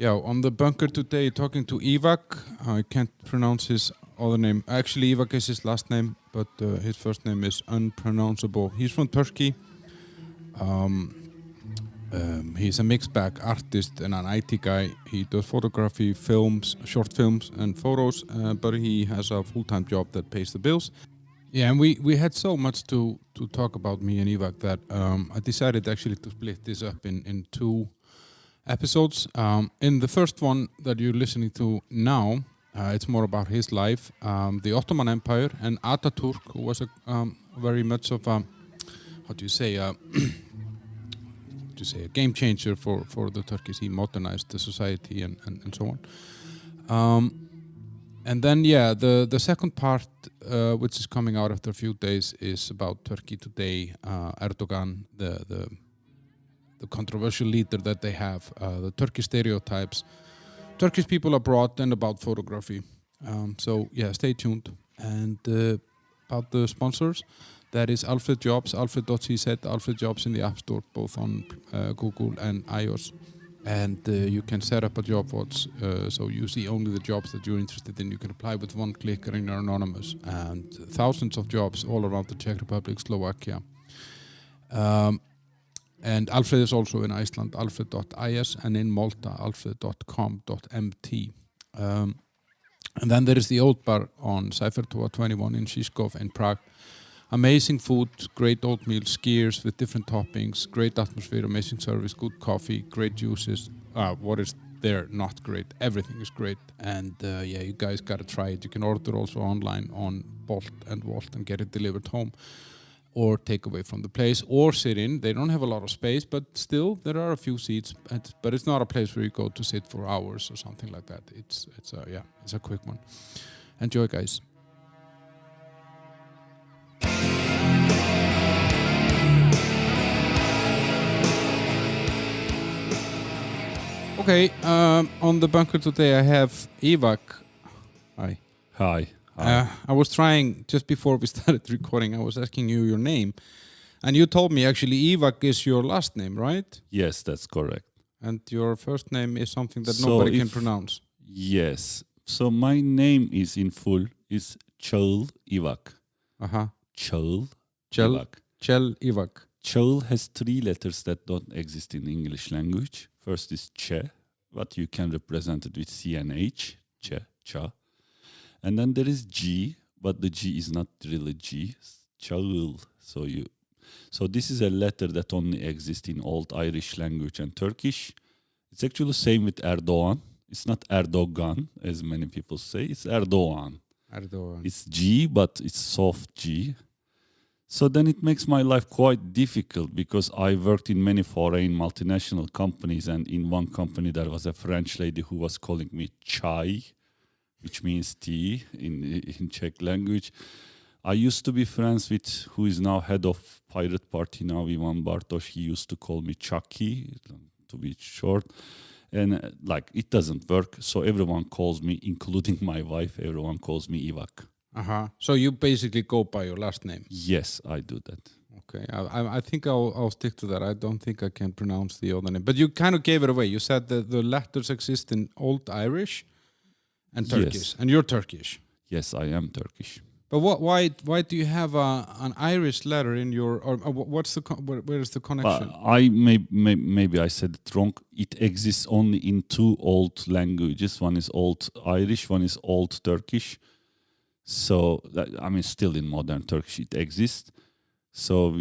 Yeah, on the bunker today, talking to Ivak. I can't pronounce his other name. Actually, Ivak is his last name, but his first name is unpronounceable. He's from Turkey. He's a mixed bag artist and an IT guy. He does photography, films, short films, and photos, but he has a full-time job that pays the bills. Yeah, and we had so much to talk about, me and Ivak, that I decided actually to split this up in two episodes. In the first one that you're listening to now, it's more about his life, the Ottoman Empire, and Ataturk, who was very much of a, how do you say, a game changer for the Turkish. He modernized the society and so on. And then, yeah, the second part, which is coming out after a few days, is about Turkey today, Erdogan, the controversial leader that they have, the Turkish stereotypes, Turkish people abroad, and about photography. So, yeah, stay tuned. And about the sponsors, that is Alfred Jobs, alfred.cz, Alfred Jobs in the App Store, both on Google and iOS. And you can set up a job boards, so you see only the jobs that you're interested in. You can apply with one click and you're anonymous. And thousands of jobs all around the Czech Republic, Slovakia. And Alfred is also in Iceland, alfred.is, and in Malta, alfred.com.mt. And then there is the Old Bar on Cypher 21 in Žižkov in Prague. Amazing food, great oatmeal, skiers with different toppings, great atmosphere, amazing service, good coffee, great juices. What is there not great? Everything is great. And yeah, you guys gotta try it. You can order also online on Bolt and Wolt and get it delivered home, or take away from the place, or sit in. They don't have a lot of space, but still there are a few seats. But it's not a place where you go to sit for hours or something like that. It's a quick one. Enjoy, guys. Okay, on the bunker today I have Ivak. Hi. Hi. I was trying, just before we started recording, I was asking you your name. And you told me actually Ivak is your last name, right? Yes, that's correct. And your first name is something that nobody can pronounce. Yes. So my name is in full is Cagil Ivak. Cagil Ivak. Cagil Ivak. Cagil has three letters that don't exist in the English language. First is Che, but you can represent it with C and H. Che, Cha. And then there is G, but the G is not really G. Cagil. So this is a letter that only exists in Old Irish language and Turkish. It's actually the same with Erdogan. It's not Erdogan, as many people say. It's Erdogan. It's G, but it's soft G. So then it makes my life quite difficult because I worked in many foreign multinational companies, and in one company there was a French lady who was calling me Chai, which means tea in Czech language. I used to be friends with who is now head of Pirate Party now, Ivan Bartosz. He used to call me Chucky, to be short. And like it doesn't work, so everyone calls me, including my wife, everyone calls me Ivak. So you basically go by your last name? Yes, I do that. Okay, I think I'll stick to that. I don't think I can pronounce the other name. But you kind of gave it away. You said that the letters exist in Old Irish and Turkish. Yes. And you're Turkish. Yes, I am Turkish. But why do you have an Irish letter in your, or what's the where is the connection? Maybe I said it wrong. It exists only in two old languages. One is Old Irish, one is Old Turkish. So still in modern Turkish it exists. So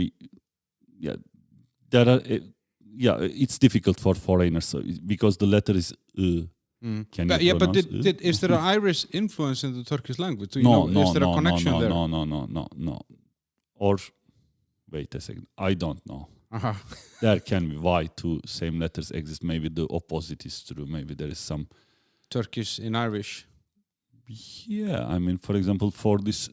it's difficult for foreigners because the letter is Can but, you but pronounce is there an Irish influence in the Turkish language? Do you no, know, is there a connection there? No. Or wait a second. I don't know. There can be why two same letters exist. Maybe the opposite is true. Maybe there is some Turkish in Irish. Yeah, for example, for this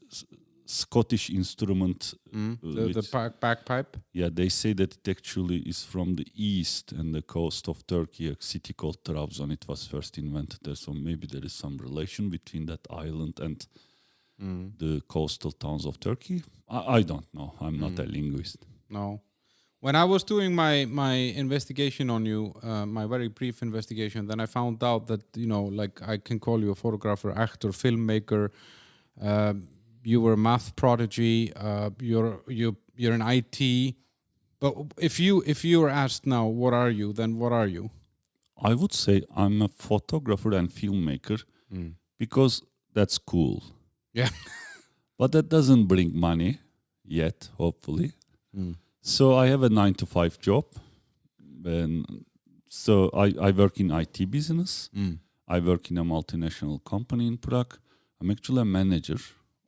Scottish instrument, the bagpipe. Yeah, they say that it actually is from the east and the coast of Turkey, a city called Trabzon. It was first invented there, so maybe there is some relation between that island and the coastal towns of Turkey. I don't know. I'm not a linguist. No. When I was doing my investigation on you, my very brief investigation, then I found out that like I can call you a photographer, actor, filmmaker. You were a math prodigy. You're in IT. But if you were asked now, what are you? Then what are you? I would say I'm a photographer and filmmaker because that's cool. Yeah. But that doesn't bring money yet, hopefully. So I have a 9-to-5 job. And so I work in IT business. I work in a multinational company in Prague. I'm actually a manager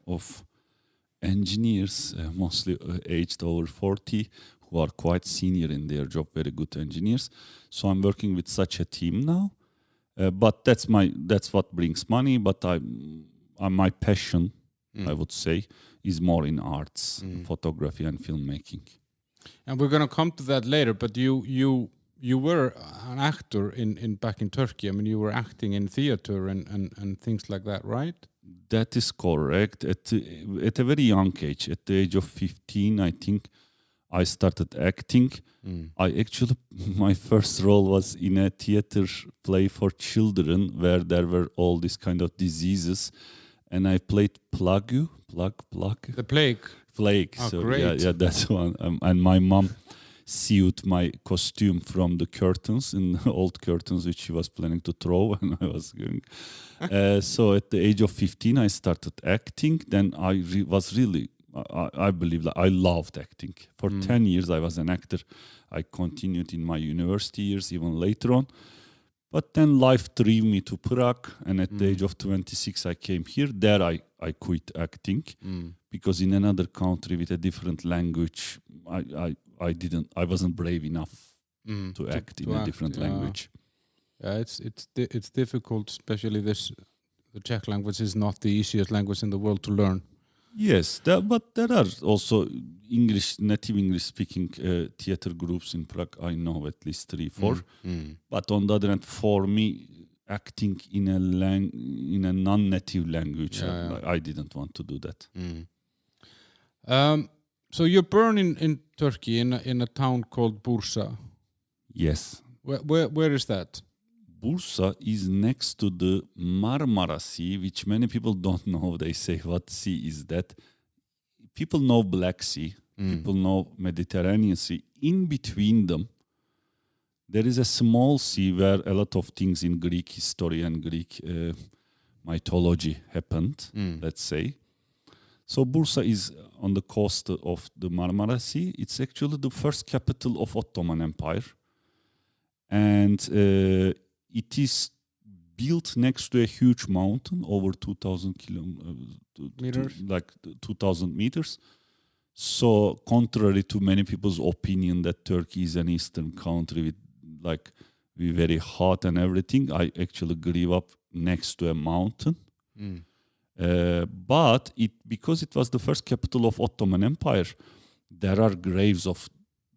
of engineers, mostly aged over 40, who are quite senior in their job, very good engineers. So I'm working with such a team now. But that's what brings money. But my passion, I would say, is more in arts, photography and filmmaking. And we're going to come to that later. But you were an actor back in Turkey. I mean, you were acting in theater and things like that, right? That is correct. At a very young age, at the age of 15, I think, I started acting. My first role was in a theater play for children where there were all these kind of diseases. And I played plague. The plague. Plague. Oh, so great. yeah, that's one. And my mom sewed my costume from the curtains, in the old curtains, which she was planning to throw when I was going. So at the age of 15, I started acting. Then I believe that I loved acting. For 10 years, I was an actor. I continued in my university years, even later on. But then life threw me to Prague, and at the age of 26, I came here. There, I quit acting because in another country with a different language, I wasn't brave enough to act in a different language. Yeah, it's difficult, especially the Czech language is not the easiest language in the world to learn. Yes, but there are also native English-speaking theater groups in Prague. I know at least 3-4. But on the other hand, for me, acting in a non-native language, I didn't want to do that. So you're born in Turkey in a town called Bursa. Yes. Where is that? Bursa is next to the Marmara Sea, which many people don't know. They say, what sea is that? People know Black Sea. People know Mediterranean Sea. In between them, there is a small sea where a lot of things in Greek history and Greek mythology happened, let's say. So Bursa is on the coast of the Marmara Sea. It's actually the first capital of Ottoman Empire. And it is built next to a huge mountain, over 2,000 meters, like 2,000 meters. So, contrary to many people's opinion that Turkey is an eastern country with we very hot and everything, I actually grew up next to a mountain. But because it was the first capital of Ottoman Empire, there are graves of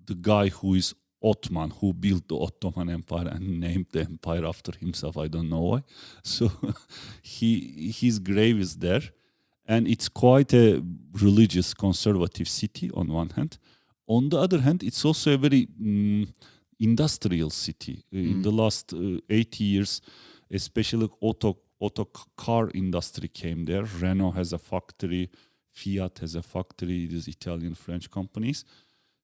the guy who is Ottoman, who built the Ottoman Empire and named the empire after himself. I don't know why. So his grave is there. And it's quite a religious, conservative city on one hand. On the other hand, it's also a very industrial city. In the last 80 years, especially auto car industry came there. Renault has a factory. Fiat has a factory. These Italian, French companies.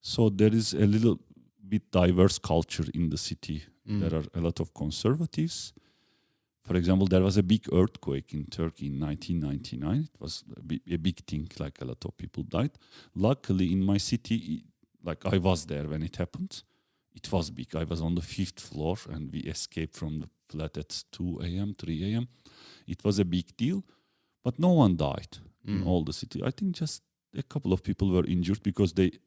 So there is a little bit diverse culture in the city. There are a lot of conservatives. For example, there was a big earthquake in Turkey in 1999. It was a big thing, like a lot of people died. Luckily, in my city, I was there when it happened. It was big. I was on the 5th floor, and we escaped from the flat at 2 a.m., 3 a.m. It was a big deal, but no one died in all the city. I think just a couple of people were injured because they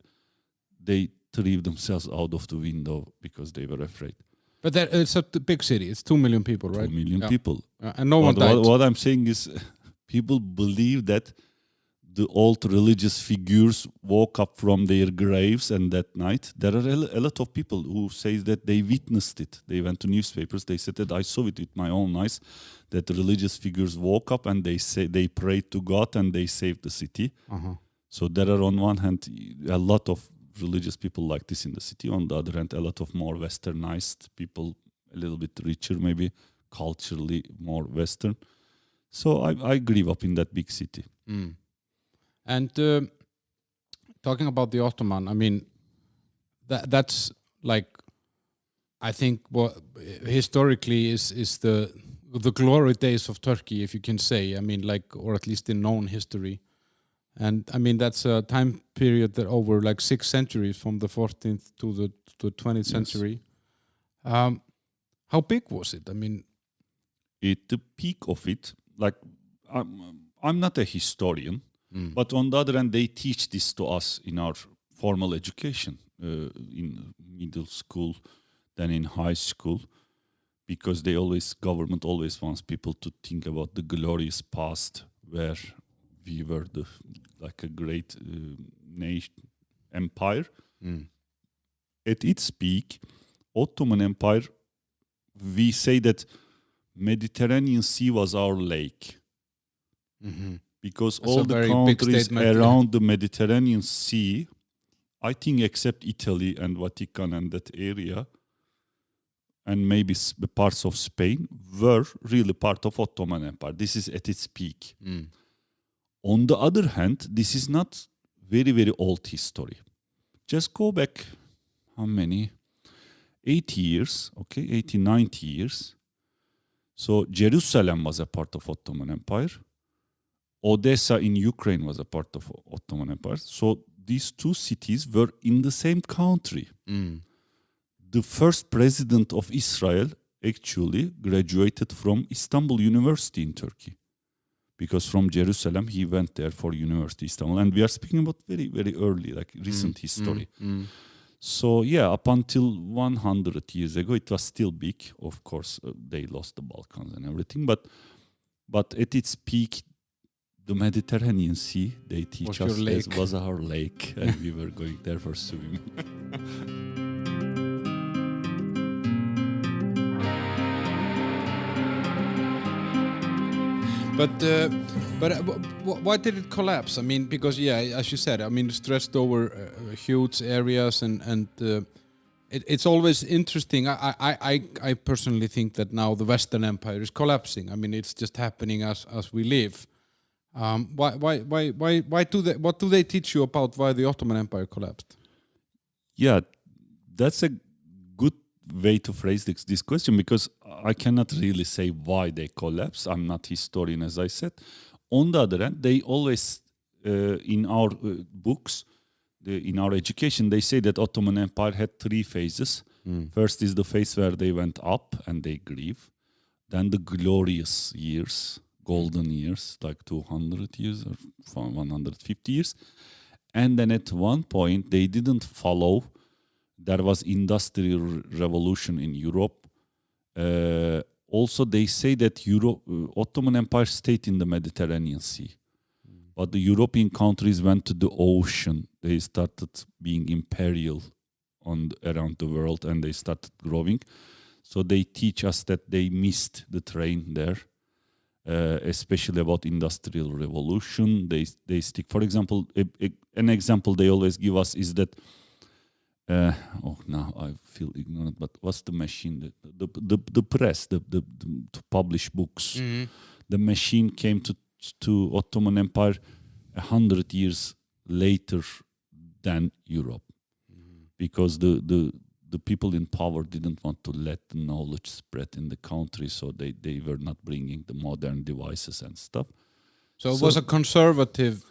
threw themselves out of the window because they were afraid. But it's a big city. It's 2 million people, right? 2 million people. And no one died. What I'm saying is people believe that the old religious figures woke up from their graves, and that night there are a lot of people who say that they witnessed it. They went to newspapers. They said that I saw it with my own eyes, that the religious figures woke up and they prayed to God and they saved the city. So there are on one hand a lot of religious people like this in the city. On the other hand, a lot of more westernized people, a little bit richer, maybe culturally more Western. So I grew up in that big city. Mm. And talking about the Ottoman, I mean, that's like, I think what historically is the glory days of Turkey, if you can say. I mean, like, or at least in known history. And I mean, that's a time period that over like 6 centuries, from the 14th to the 20th century. How big was it? I mean, At the peak of it, like, I'm not a historian, but on the other hand, they teach this to us in our formal education, in middle school, then in high school, because government always wants people to think about the glorious past where we were like a great nation, empire. At its peak, Ottoman Empire, we say that Mediterranean Sea was our lake. Because That's all a the very big countries statement, around the Mediterranean Sea, I think except Italy and Vatican and that area, and maybe parts of Spain, were really part of Ottoman Empire. This is at its peak. On the other hand, this is not very, very old history. Just go back, how many? 80 years, okay, 80, 90 years. So Jerusalem was a part of Ottoman Empire. Odessa in Ukraine was a part of Ottoman Empire. So these two cities were in the same country. The first president of Israel actually graduated from Istanbul University in Turkey. Because from Jerusalem, he went there for University Istanbul. And we are speaking about very, very early, like recent history. So yeah, up until 100 years ago, it was still big. Of course, they lost the Balkans and everything. But at its peak, the Mediterranean Sea, they teach us, was our lake. And we were going there for swimming. But why did it collapse? I mean, because as you said, I mean, it stretched over huge areas, and it's always interesting. I personally think that now the Western Empire is collapsing. I mean, it's just happening as we live. Why do they? What do they teach you about why the Ottoman Empire collapsed? Yeah, that's a good way to phrase this question, because I cannot really say why they collapsed. I'm not historian, as I said. On the other hand, they always, in our books, in our education, they say that Ottoman Empire had 3 phases. First is the phase where they went up and they grew. Then the glorious years, golden years, like 200 years or 150 years. And then at one point, they didn't follow. There was industrial revolution in Europe. Also, they say that Ottoman Empire stayed in the Mediterranean Sea. But the European countries went to the ocean. They started being imperial around the world, and they started growing. So they teach us that they missed the train there, especially about industrial revolution. They stick. For example, an example they always give us is that. Now I feel ignorant. But what's the machine? The press, to publish books. The machine came to Ottoman Empire 100 years later than Europe, because the people in power didn't want to let the knowledge spread in the country, so they were not bringing the modern devices and stuff. So it was a conservative.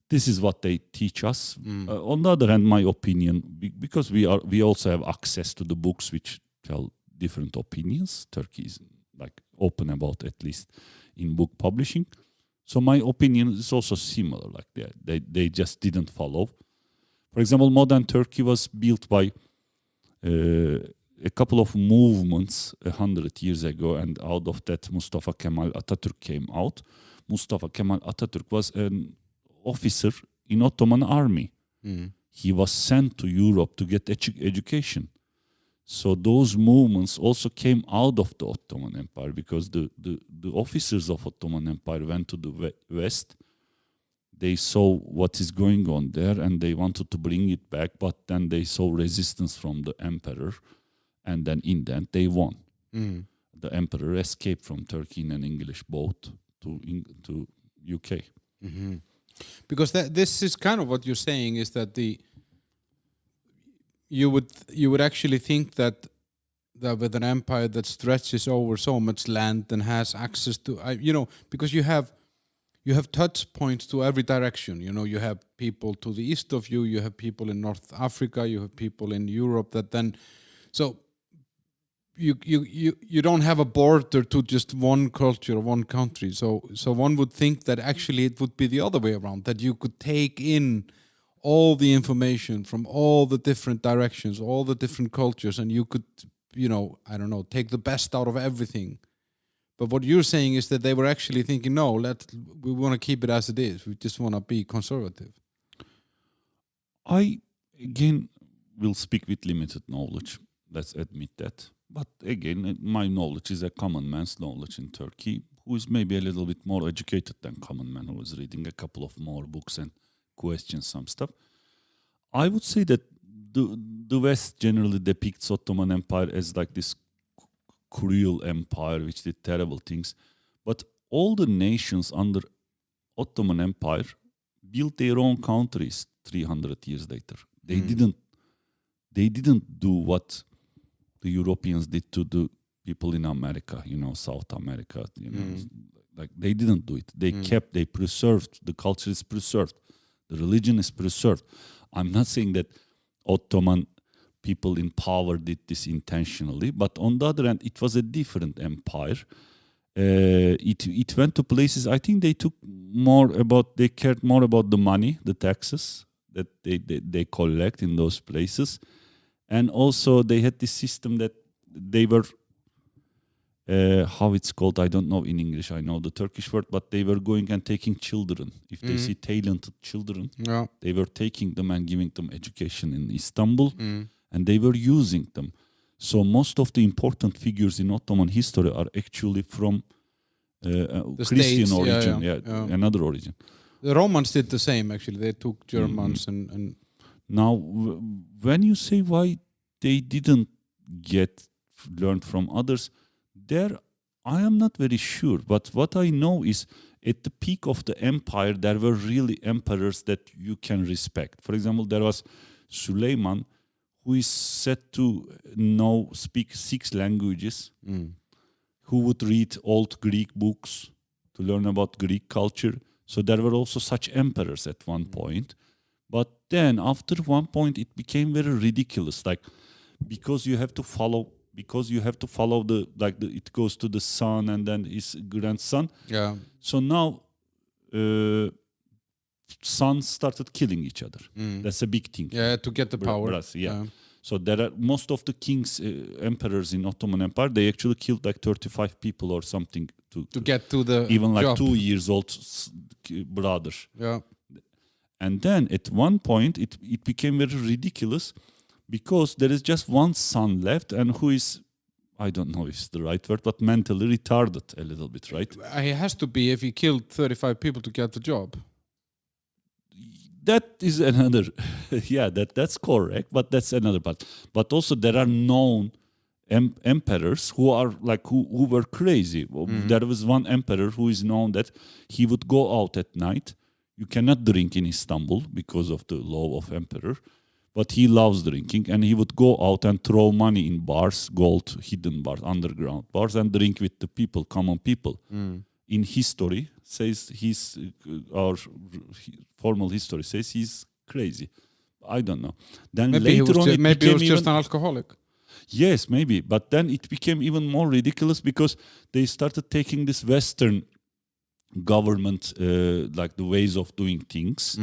This is what they teach us. On the other hand, my opinion, because we also have access to the books which tell different opinions. Turkey is like open about, at least in book publishing. So my opinion is also similar. Like they just didn't follow. For example, modern Turkey was built by a couple of movements 100 years ago, and out of that, Mustafa Kemal Ataturk came out. Mustafa Kemal Ataturk was an officer in Ottoman army. He was sent to Europe to get education. So those movements also came out of the Ottoman Empire, because the officers of Ottoman Empire went to the West. they saw what is going on there and they wanted to bring it back, but then they saw resistance from the emperor, and then in the end they won. The emperor escaped from Turkey in an English boat to UK. Because this is kind of what you're saying, is that you would actually think that with an empire that stretches over so much land and has access to, because you have touch points to every direction. You have people to the east of you have people in North Africa, you have people in Europe that then, so you don't have a border to just one culture or one country. So one would think that actually it would be the other way around, that you could take in all the information from all the different directions, all the different cultures, and you could, I don't know, take the best out of everything. But what you're saying is that they were actually thinking, no, we want to keep it as it is. We just want to be conservative. I, again, will speak with limited knowledge. Let's admit that. But again, my knowledge is a common man's knowledge in Turkey, who is maybe a little bit more educated than common man, who is reading a couple of more books and questions some stuff. I would say that the West generally depicts Ottoman Empire as like this cruel empire which did terrible things. But all the nations under Ottoman Empire built their own countries 300 years later. They didn't do what the Europeans did to the people in America, South America, like they didn't do it. They preserved, the culture is preserved, the religion is preserved. I'm not saying that Ottoman people in power did this intentionally, but on the other hand, it was a different empire. It went to places, I think they cared more about the money, the taxes that they collect in those places. And also they had this system that they were, how it's called, I don't know in English, I know the Turkish word, but they were going and taking children. If they see talented children, they were taking them and giving them education in Istanbul, and they were using them. So most of the important figures in Ottoman history are actually from Christian States, origin, another origin. The Romans did the same, actually. They took Germans and Now, when you say why they didn't learn from others, there I am not very sure. But what I know is at the peak of the empire, there were really emperors that you can respect. For example, there was Suleiman, who is said to speak 6 languages, who would read old Greek books to learn about Greek culture. So there were also such emperors at one point. But then after one point, it became very ridiculous. Like, because you have to follow it goes to the son and then his grandson. Yeah. So now sons started killing each other. That's a big thing. Yeah, to get the power. So there are most of the kings, emperors in Ottoman Empire, they actually killed like 35 people or something to get to the even like job. 2 years old brother. Yeah. And then at one point it became very ridiculous because there is just one son left and who is, I don't know if it's the right word, but mentally retarded a little bit, right? He has to be if he killed 35 people to get the job. That is another, that's correct, but that's another part. But also there are known emperors who are like, who were crazy. There was one emperor who is known that he would go out at night. You cannot drink in Istanbul because of the law of emperor, but he loves drinking and he would go out and throw money in bars, gold, hidden bars, underground bars, and drink with the people, common people. In history, says our formal history says he's crazy. I don't know. Then maybe later on, maybe he was just an alcoholic. Yes, maybe. But then it became even more ridiculous because they started taking this Western government, like the ways of doing things.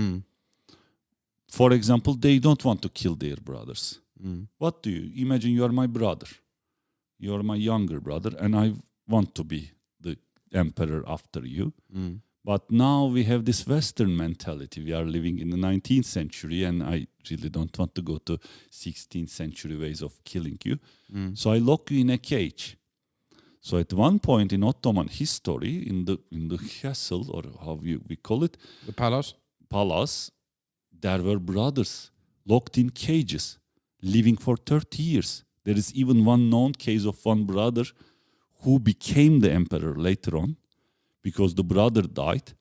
For example, they don't want to kill their brothers. What do you imagine? You are my brother. You are my younger brother, and I want to be the emperor after you. But now we have this Western mentality. We are living in the 19th century, and I really don't want to go to 16th century ways of killing you. So I lock you in a cage. So at one point in Ottoman history, in the castle, or how we call it, the palace. palace, there were brothers locked in cages, living for 30 years. There is even one known case of one brother who became the emperor later on because the brother died.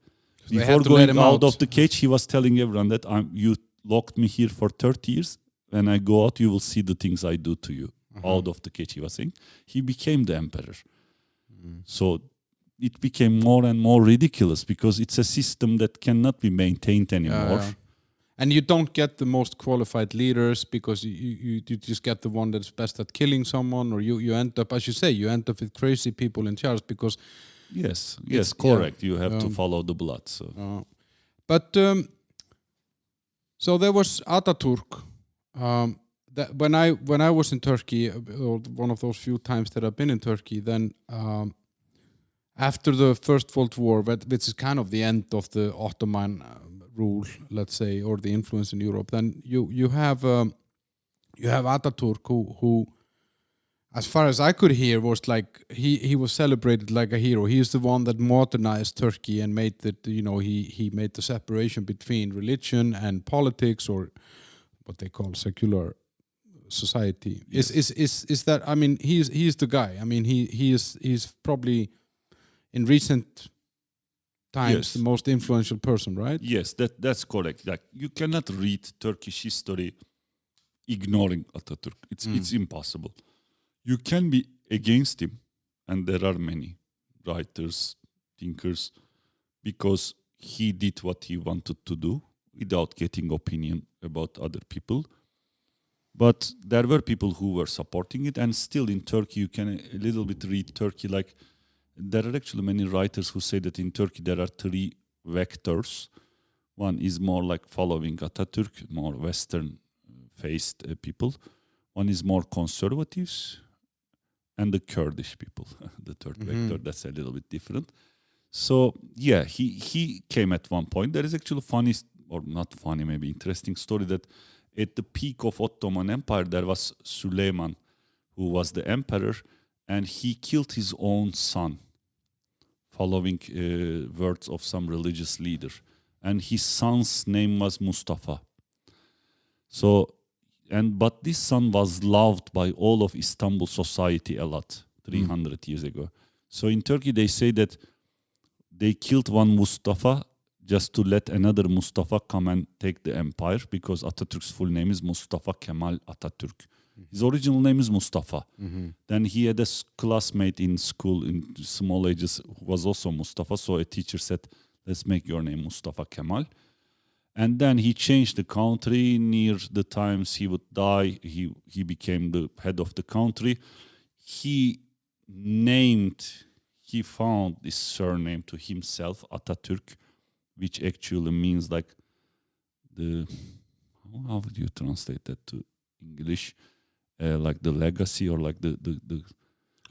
They Before had to let going him out out. of the cage, he was telling everyone that you locked me here for 30 years. When I go out, you will see the things I do to you. Out of the cage, he was saying. He became the emperor. So it became more and more ridiculous because it's a system that cannot be maintained anymore. And you don't get the most qualified leaders because you just get the one that's best at killing someone, or you end up, as you say, you end up with crazy people in charge because... Yes, correct. You have to follow the blood. So. But so there was Ataturk. That when I was in Turkey, or one of those few times that I've been in Turkey, then after the First World War, which is kind of the end of the Ottoman rule, let's say, or the influence in Europe, then you have Ataturk who, as far as I could hear, was like he was celebrated like a hero. He is the one that modernized Turkey and made that, he made the separation between religion and politics, or what they call secular society. Yes. Is that, I mean, he's the guy. I mean, he's probably in recent times the most influential person, right? Yes, that's correct. Like, you cannot read Turkish history ignoring Ataturk. It's impossible. You can be against him, and there are many writers, thinkers, because he did what he wanted to do without getting opinion about other people. But there were people who were supporting it, and still in Turkey you can a little bit read Turkey. Like, there are actually many writers who say that in Turkey there are three vectors. One is more like following Ataturk, more Western-faced people. One is more conservatives, and the Kurdish people, the third vector, that's a little bit different. So, yeah, he came at one point. There is actually funny, or not funny, maybe interesting story that at the peak of Ottoman Empire, there was Süleyman, who was the emperor, and he killed his own son, following words of some religious leader. And his son's name was Mustafa. So, but this son was loved by all of Istanbul society a lot, 300 years ago. So in Turkey, they say that they killed one Mustafa just to let another Mustafa come and take the empire, because Ataturk's full name is Mustafa Kemal Atatürk. His original name is Mustafa. Then he had a classmate in school in small ages who was also Mustafa. So a teacher said, let's make your name Mustafa Kemal. And then he changed the country. Near the times he would die, he became the head of the country. He found this surname to himself, Ataturk, which actually means like how would you translate that to English? Like the legacy, or like the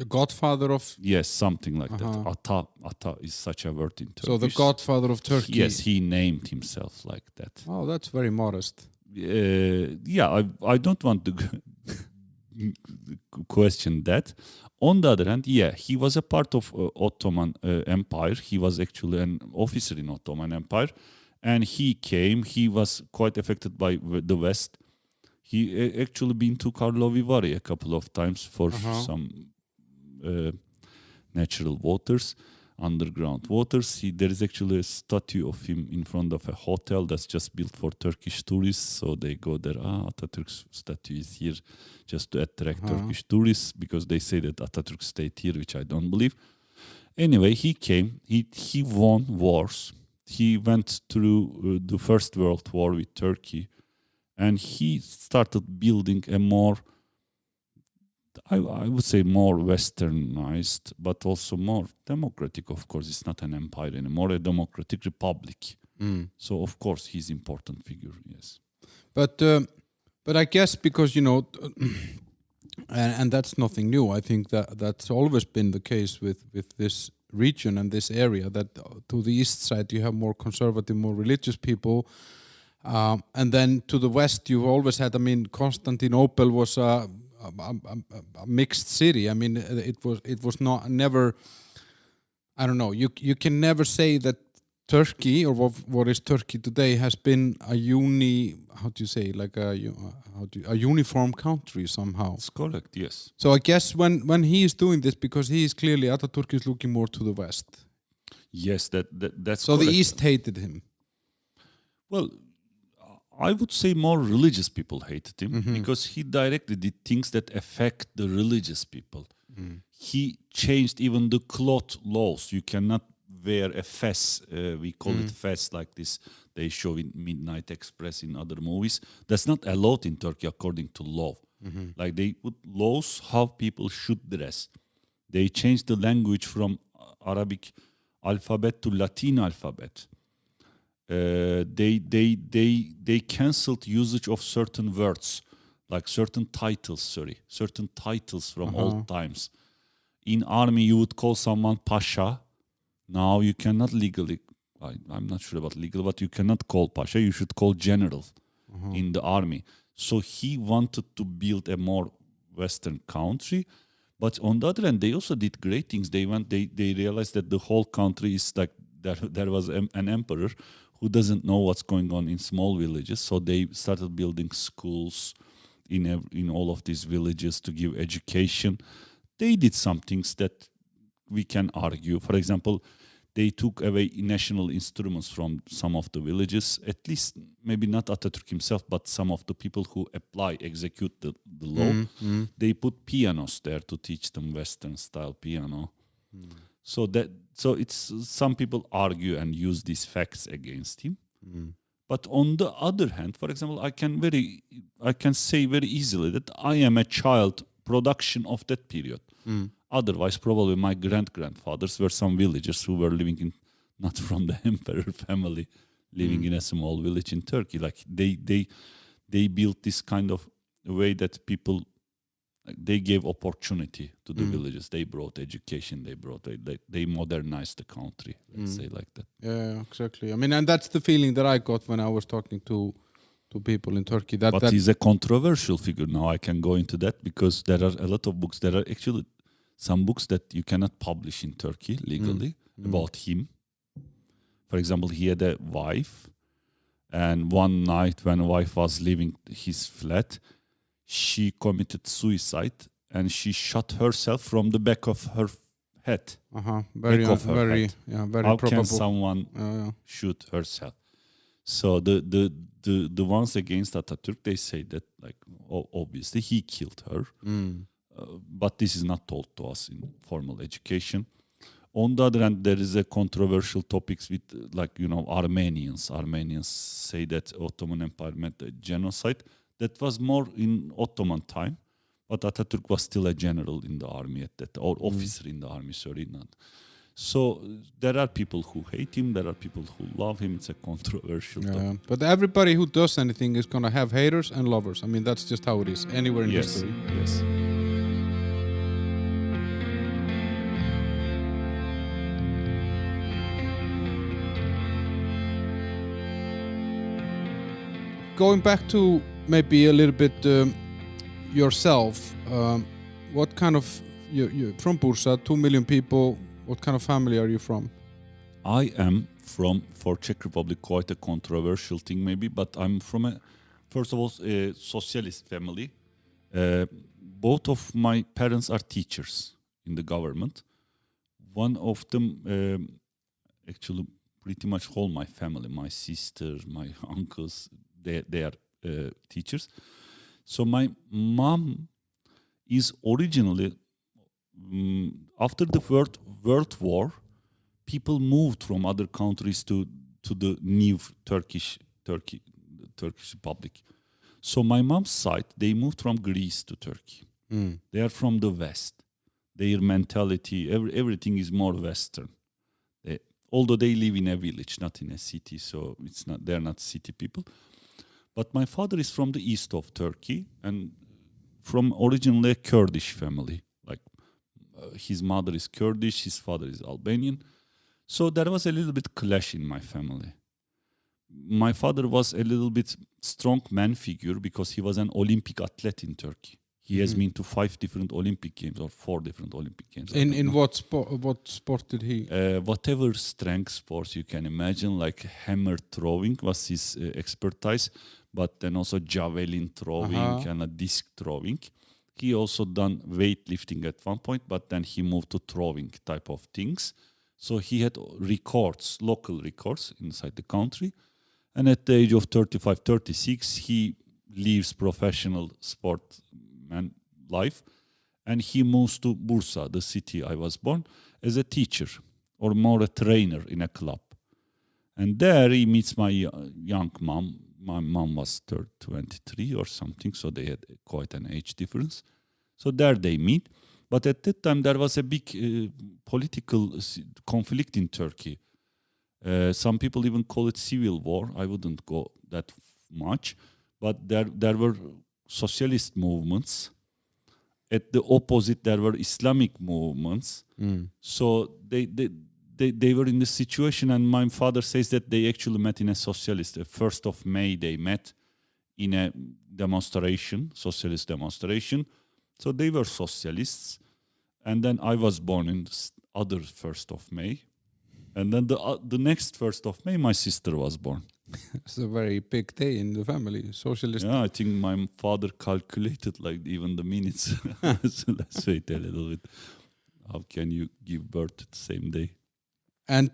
godfather of... Yes, something like that. Ata is such a word in Turkish. So the godfather of Turkey. Yes, he named himself like that. Oh, that's very modest. I don't want to question that. On the other hand, he was a part of Ottoman Empire. He was actually an officer in Ottoman Empire, and he was quite affected by the West. He actually been to Karlovy Vary a couple of times for some natural waters, underground waters. There is actually a statue of him in front of a hotel that's just built for Turkish tourists. So they go there, Ataturk's statue is here just to attract Turkish tourists, because they say that Ataturk stayed here, which I don't believe. Anyway, he came, he won wars. He went through the First World War with Turkey, and he started building a more, I would say, more westernized, but also more democratic. Of course, it's not an empire anymore, a democratic republic. So, of course, he's an important figure, yes. But I guess because, and that's nothing new. I think that's always been the case with this region and this area, that to the east side you have more conservative, more religious people. And then to the west, you've always had, Constantinople was a mixed city. I mean, it was never. I don't know. You can never say that Turkey, or what is Turkey today, has been a uniform country somehow. It's correct, yes. So I guess when he is doing this, because he is clearly, Ataturk is looking more to the West. Yes, that's so correct. The East hated him. Well, I would say more religious people hated him because he directly did things that affect the religious people. He changed even the cloth laws. You cannot wear a fez. We call it fez, like this. They show in Midnight Express in other movies. That's not allowed in Turkey according to law. Like they put laws how people should dress. They changed the language from Arabic alphabet to Latin alphabet. They cancelled usage of certain words, like certain titles from old times. In army, you would call someone Pasha. Now you cannot legally, I'm not sure about legal, but you cannot call Pasha. You should call general in the army. So he wanted to build a more Western country. But on the other hand, they also did great things. They realized that the whole country is like, there was an emperor who doesn't know what's going on in small villages. So they started building schools in all of these villages to give education. They did some things that we can argue. For example, they took away national instruments from some of the villages, at least maybe not Atatürk himself, but some of the people who execute the law. They put pianos there to teach them Western style piano. So it's some people argue and use these facts against him. But on the other hand, for example, I can say very easily that I am a child production of that period. Otherwise, probably my grandfathers were some villagers who were living not from the emperor family, living in a small village in Turkey. Like they built this kind of way that people, they gave opportunity to the villages. They brought education. They modernized the country. Let's say like that. Yeah, exactly. I mean, and that's the feeling that I got when I was talking to people in Turkey. But he's a controversial figure. Now I can go into that because there are a lot of books. There are actually some books that you cannot publish in Turkey legally about him. For example, he had a wife, and one night when wife was leaving his flat, she committed suicide and she shot herself from the back of her head. Very How probable. Can someone shoot herself? So the ones against Atatürk, they say that like obviously he killed her. But this is not told to us in formal education. On the other hand, there is a controversial topics with Armenians. Armenians say that Ottoman Empire meant a genocide. That was more in Ottoman time, but Atatürk was still a general in the army at that, or officer in the army, not. So there are people who hate him, there are people who love him. It's a controversial topic. But everybody who does anything is going to have haters and lovers. I mean, that's just how it is, anywhere in history. Yes. Going back to maybe a little bit yourself, what kind of, you're from Bursa, 2 million people, what kind of family are you from? I am from, for Czech Republic, quite a controversial thing maybe, but I'm from first of all, a socialist family. Both of my parents are teachers in the government. One of them, actually pretty much whole my family, my sister, my uncles, they are teachers. So my mom is originally, after the World War, people moved from other countries to the new Turkish Republic. So my mom's side, they moved from Greece to Turkey. They are from the West. Their mentality, everything is more Western. Although they live in a village, not in a city, so they're not city people. But my father is from the east of Turkey and from originally a Kurdish family. Like his mother is Kurdish, his father is Albanian. So there was a little bit clash in my family. My father was a little bit strong man figure because he was an Olympic athlete in Turkey. He has been to 5 different Olympic Games or 4 different Olympic Games. In what sport? What sport did he? Whatever strength sports you can imagine, like hammer throwing was his expertise, but then also javelin throwing and a disc throwing. He also done weightlifting at one point, but then he moved to throwing type of things. So he had records, local records inside the country. And at the age of 35, 36, he leaves professional sportman life. And he moves to Bursa, the city I was born, as a teacher or more a trainer in a club. And there he meets my young mom. My mom was 23 or something, so they had quite an age difference. So there they meet. But at that time, there was a big political conflict in Turkey. Some people even call it civil war. I wouldn't go that much. But there were socialist movements. At the opposite, there were Islamic movements. So they were in this situation, and my father says that they actually met in a socialist. The 1st of May, they met in a demonstration, socialist demonstration. So they were socialists. And then I was born in the other 1st of May. And then the next 1st of May, my sister was born. It's a very big day in the family, socialist. Yeah, I think my father calculated like even the minutes. So let's wait a little bit. How can you give birth the same day? And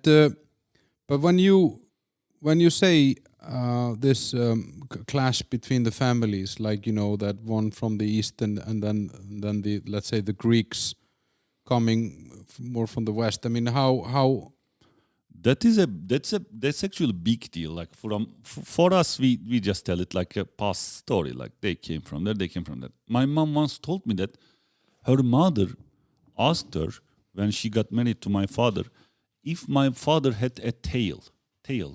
but when you say this clash between the families, like that one from the east and then the, let's say, the Greeks coming more from the west. I mean, how that's actually a big deal. Like for us, we just tell it like a past story. Like they came from there, they came from that. My mom once told me that her mother asked her when she got married to my father if my father had a tail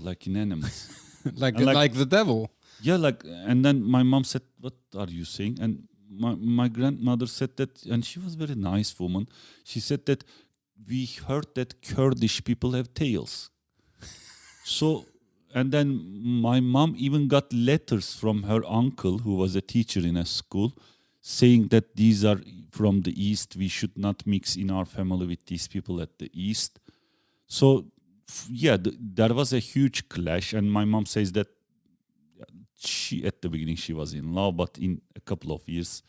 like in animals. like the devil. Yeah, and then my mom said, "What are you saying?" And my grandmother said that, and she was a very nice woman. She said that we heard that Kurdish people have tails. So, and then my mom even got letters from her uncle, who was a teacher in a school, saying that these are from the East. We should not mix in our family with these people at the East. So, yeah, there was a huge clash. And my mom says that at the beginning, she was in love, but in a couple of years,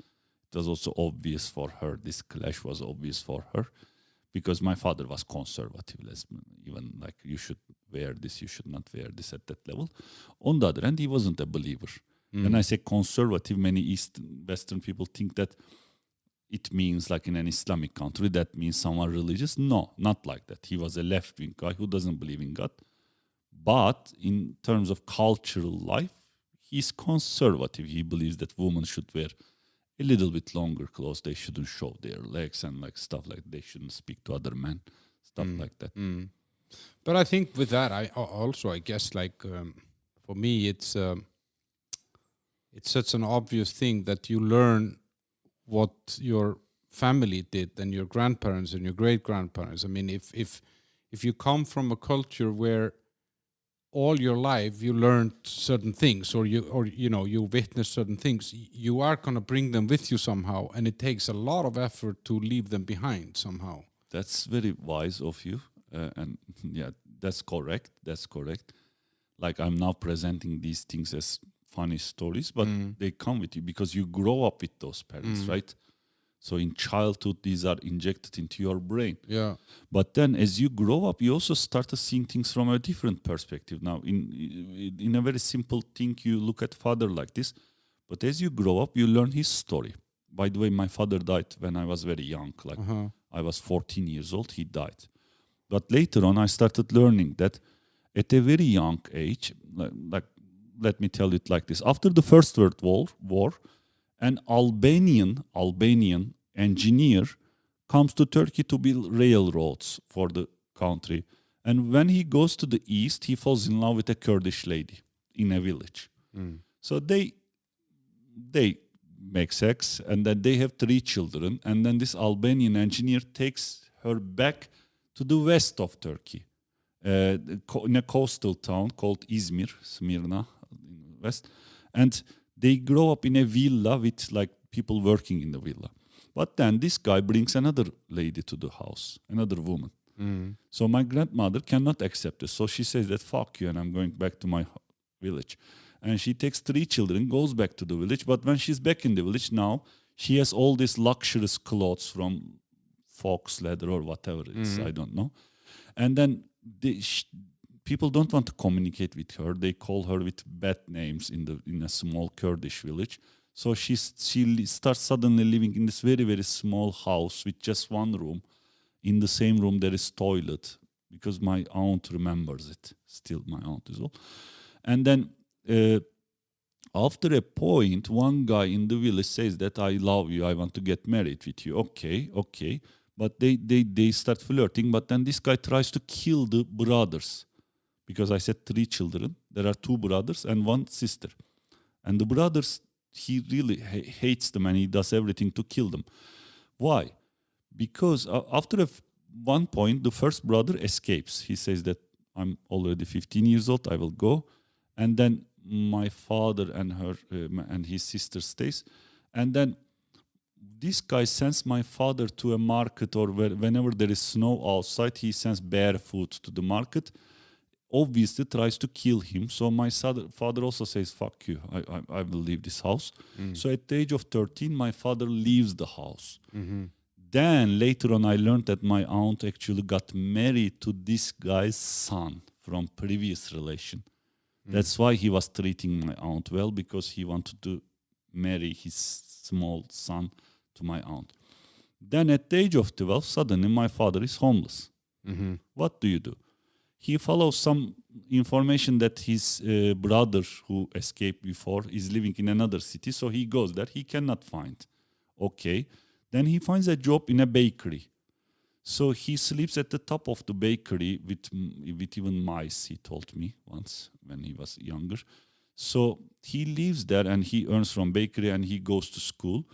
it was also obvious for her. This clash was obvious for her because my father was conservative. Even like, you should wear this, you should not wear this at that level. On the other hand, he wasn't a believer. When I say conservative, many Western people think that it means like in an Islamic country, that means someone religious. No, not like that. He was a left-wing guy who doesn't believe in God. But in terms of cultural life, he's conservative. He believes that women should wear a little bit longer clothes. They shouldn't show their legs and like stuff like that. They shouldn't speak to other men, stuff like that. But I think with that, I guess like for me, it's such an obvious thing that you learn what your family did and your grandparents and your great grandparents. I mean, if you come from a culture where all your life you learned certain things, or you witnessed certain things, you are going to bring them with you somehow, and it takes a lot of effort to leave them behind somehow. That's very wise of you, and yeah, that's correct. Like, I'm now presenting these things as funny stories, but they come with you because you grow up with those parents, right? So in childhood, these are injected into your brain. Yeah. But then as you grow up, you also start seeing things from a different perspective. Now, in a very simple thing, you look at father like this. But as you grow up, you learn his story. By the way, my father died when I was very young. Like I was 14 years old, he died. But later on, I started learning that at a very young age, like let me tell it like this. After the First World War, an Albanian engineer comes to Turkey to build railroads for the country. And when he goes to the east, he falls in love with a Kurdish lady in a village. So they make sex, and then they have 3 children. And then this Albanian engineer takes her back to the west of Turkey, in a coastal town called Smyrna, in the west. And they grow up in a villa with like people working in the villa. But then this guy brings another lady to the house, another woman. So my grandmother cannot accept this. So she says that fuck you and I'm going back to my village. And she takes 3 children, goes back to the village. But when she's back in the village now, she has all these luxurious clothes from fox leather or whatever it is, I don't know. And then people don't want to communicate with her. They call her with bad names in a small Kurdish village. So she starts suddenly living in this very, very small house with just one room. In the same room there is toilet because my aunt remembers it. Still my aunt is old. And then after a point, one guy in the village says that I love you, I want to get married with you. Okay. But they start flirting, but then this guy tries to kill the brothers. Because I said 3 children. There are 2 brothers and 1 sister. And the brothers, he really hates them and he does everything to kill them. Why? Because after one point, the first brother escapes. He says that I'm already 15 years old, I will go. And then my father and her and his sister stays. And then this guy sends my father to a market or whenever there is snow outside, he sends barefoot to the market. Obviously tries to kill him. So my father also says, fuck you, I will leave this house. So at the age of 13, my father leaves the house. Then later on, I learned that my aunt actually got married to this guy's son from previous relation. That's why he was treating my aunt well, because he wanted to marry his small son to my aunt. Then at the age of 12, suddenly my father is homeless. What do? He follows some information that his brother who escaped before is living in another city. So he goes there. He cannot find. Okay. Then he finds a job in a bakery. So he sleeps at the top of the bakery with even mice, he told me once when he was younger. So he lives there and he earns from bakery and he goes to school.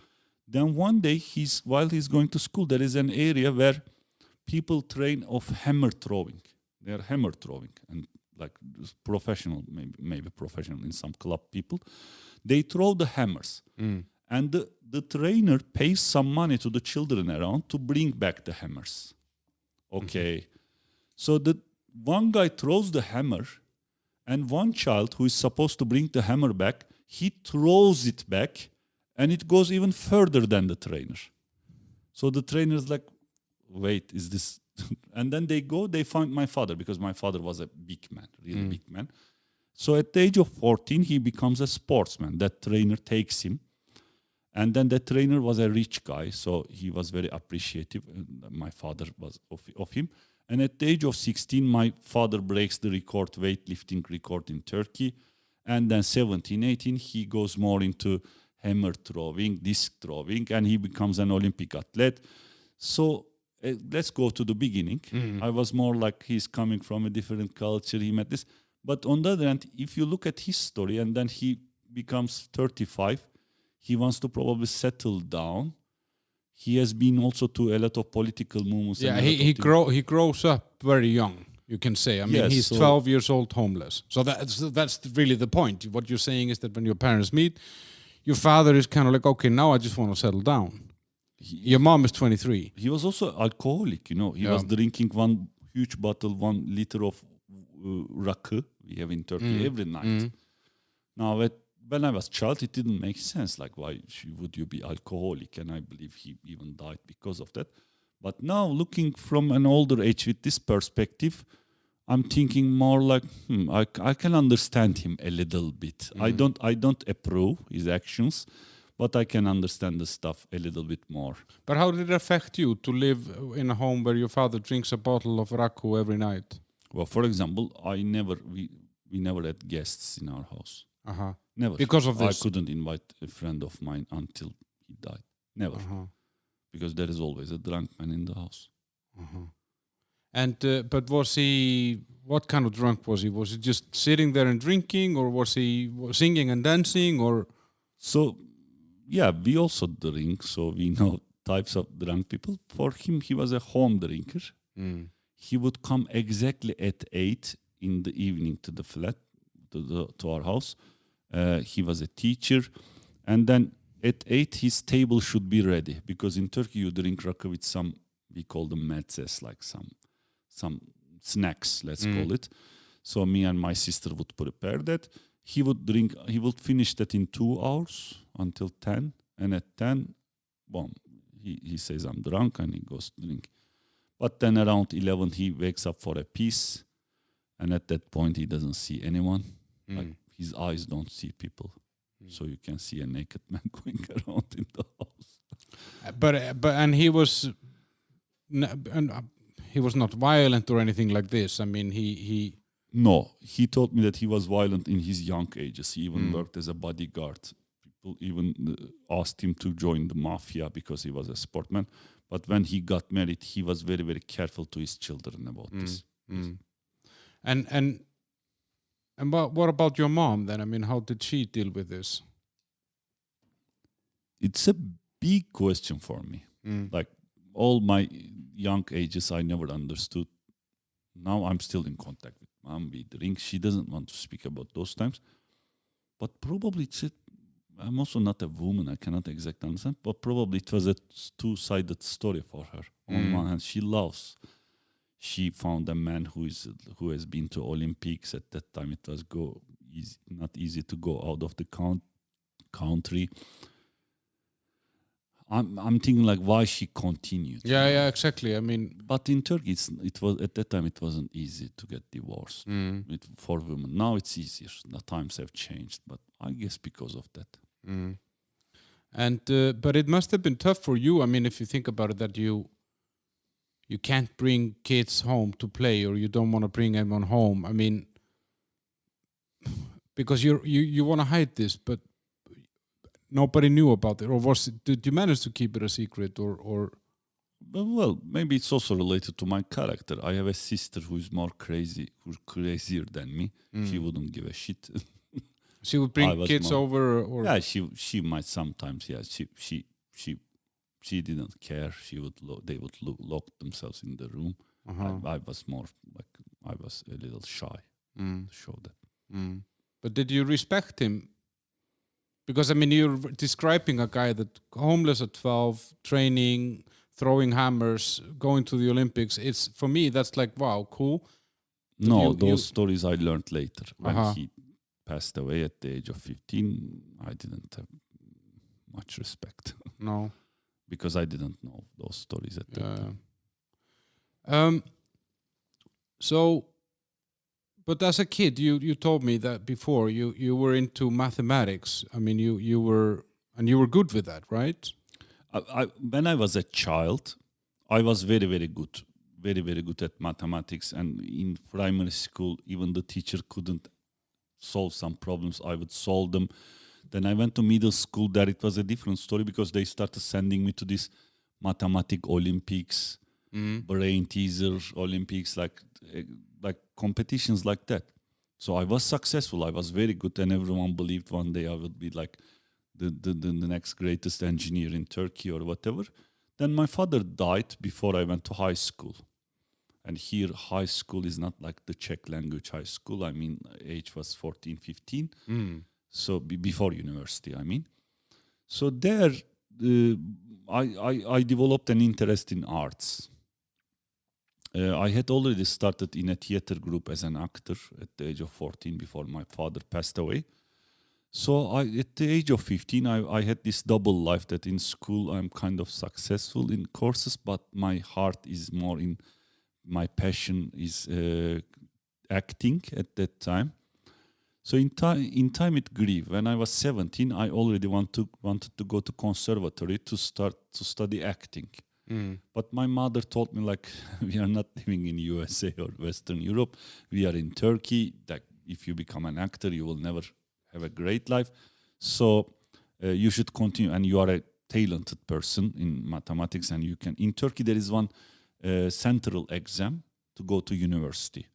Then one day, while he's going to school, there is an area where people train of hammer throwing. They are hammer throwing and like professional, maybe professional in some club people. They throw the hammers. And the trainer pays some money to the children around to bring back the hammers. Okay. So the one guy throws the hammer and one child who is supposed to bring the hammer back, he throws it back and it goes even further than the trainer. So the trainer is like, wait, is this... And then they find my father because my father was a big man, really big man. So at the age of 14, he becomes a sportsman. That trainer takes him. And then the trainer was a rich guy, so he was very appreciative. My father was of him. And at the age of 16, my father breaks the weightlifting record in Turkey. And then 17, 18, he goes more into hammer throwing, disc throwing, and he becomes an Olympic athlete. So let's go to the beginning. I was more like he's coming from a different culture. He met this. But on the other hand, if you look at his story, and then he becomes 35, he wants to probably settle down. He has been also to a lot of political movements. Yeah, he grows up very young, you can say. I mean, he's 12 years old, homeless. So that's really the point. What you're saying is that when your parents meet, your father is kind of like, okay, now I just want to settle down. Your mom is 23. He was also alcoholic, He was drinking 1 huge bottle, 1 liter of rakı we have in Turkey every night. Now, when I was a child, it didn't make sense. Like, why would you be alcoholic? And I believe he even died because of that. But now, looking from an older age with this perspective, I'm thinking more like, I can understand him a little bit. I don't approve his actions, but I can understand the stuff a little bit more. But how did it affect you to live in a home where your father drinks a bottle of raku every night? Well, for example, we never had guests in our house. Never. Because of this? I couldn't invite a friend of mine until he died. Never. Because there is always a drunk man in the house. And but was he... What kind of drunk was he? Was he just sitting there and drinking, or was he singing and dancing, or... So, yeah, we also drink, so we know types of drunk people. For him, he was a home drinker. He would come exactly at 8 in the evening to the flat, to our house. He was a teacher. And then at 8 his table should be ready, because in Turkey you drink rakı with some, we call them metzes, like some snacks, let's call it. So me and my sister would prepare that. He would finish that in 2 hours until 10, and at 10, boom, he says I'm drunk, and he goes to drink. But then around 11 he wakes up for a piece, and at that point he doesn't see anyone. Like his eyes don't see people. So you can see a naked man going around in the house. But he was he was not violent or anything like this. I mean, he No, he told me that he was violent in his young ages. He even worked as a bodyguard. People even asked him to join the mafia because he was a sportman. But when he got married, he was very, very careful to his children about this. And what about your mom then? I mean, how did she deal with this? It's a big question for me. Like all my young ages, I never understood. Now I'm still in contact with mom. We drink. She doesn't want to speak about those times. But probably I'm also not a woman. I cannot exactly understand. But probably it was a two-sided story for her. On one hand, she loves. She found a man who has been to Olympics. At that time, it was not easy to go out of the country. I'm thinking like why she continued. Yeah, exactly. I mean, but in Turkey, it was at that time it wasn't easy to get divorced for women. Now it's easier. The times have changed, but I guess because of that. And but it must have been tough for you. I mean, if you think about it, that you can't bring kids home to play, or you don't want to bring anyone home. I mean, because you want to hide this, but nobody knew about it, or did you manage to keep it a secret, or? Well, maybe it's also related to my character. I have a sister who's who's crazier than me. She wouldn't give a shit. She would bring kids over, or yeah, she might sometimes. Yeah, she didn't care. They would lock themselves in the room. I was more like I was a little shy to show that. But did you respect him? Because I mean, you're describing a guy that homeless at 12, training, throwing hammers, going to the Olympics. It's for me that's like wow, cool. But no, those stories I learned later when he passed away at the age of 15. I didn't have much respect. No. Because I didn't know those stories at that time. So, but as a kid, you told me that before you were into mathematics. I mean, you were good with that, right? When I was a child, I was very, very good, very, very good at mathematics. And in primary school, even the teacher couldn't solve some problems. I would solve them. Then I went to middle school. There it was a different story because they started sending me to this mathematic Olympics, brain teaser Olympics, like competitions like that. So I was successful. I was very good, and everyone believed one day I would be like the next greatest engineer in Turkey or whatever. Then my father died before I went to high school. And here high school is not like the Czech language high school. I mean, age was 14, 15. So before university, I mean. So there, I developed an interest in arts. I had already started in a theater group as an actor at the age of 14 before my father passed away. So at the age of 15, I had this double life that in school I'm kind of successful in courses, but my heart is more in, my passion is acting at that time. So in time it grew. When I was 17, I already wanted to go to conservatory to start to study acting. But my mother told me like, we are not living in USA or Western Europe. We are in Turkey. That if you become an actor, you will never have a great life. So you should continue, and you are a talented person in mathematics, and you can. In Turkey, there is one central exam to go to university.